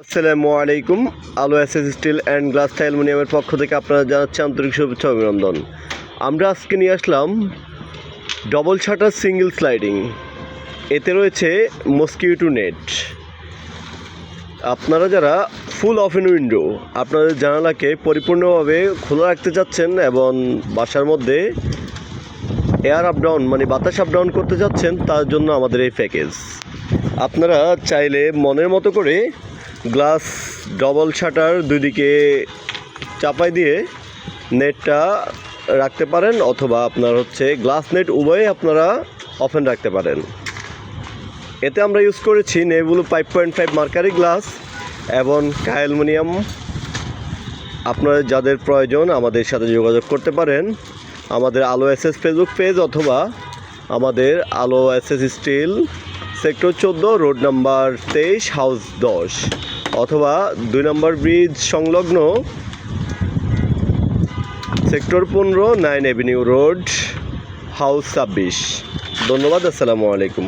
আসসালামু আলাইকুম। আলো এসএস স্টিল অ্যান্ড গ্লাস অ্যালুমিনিয়ামের পক্ষ থেকে আপনারা জানাচ্ছি আন্তরিক শুভেচ্ছা অভিনন্দন। আমরা আজকে নিয়ে আসলাম ডবল শাটার সিঙ্গেল স্লাইডিং। এতে রয়েছে মসকিউটো নেট। আপনারা যারা ফুল ওপেন উইন্ডো আপনাদের জানালাকে পরিপূর্ণভাবে খোলা রাখতে চাচ্ছেন এবং বাসার মধ্যে এয়ার আপ ডাউন মানে বাতাস আপ ডাউন করতে চাচ্ছেন, তার জন্য আমাদের এই প্যাকেজ। আপনারা চাইলে মনের মতো করে গ্লাস ডবল শাটার দুই দিকে চাপাই দিয়ে নেটটা রাখতে পারেন, অথবা আপনার গ্লাস নেট উভয়ে আপনারা ওপেন রাখতে পারেন। এতে আমরা ইউজ করেছি নেভুলো 5.5 মার্কারি গ্লাস এবং অ্যালুমিনিয়াম। আপনারা যাদের প্রয়োজন আমাদের সাথে যোগাযোগ করতে পারেন। আমাদের আলো এসএস ফেসবুক পেজ অথবা আমাদের আলো SS still sector 14 road number 23 house 10 অথবা 2 নম্বর ব্রিজ সংলগ্ন সেক্টর 15 9 এভিনিউ রোড হাউস 26। ধন্যবাদ। আসসালামু আলাইকুম।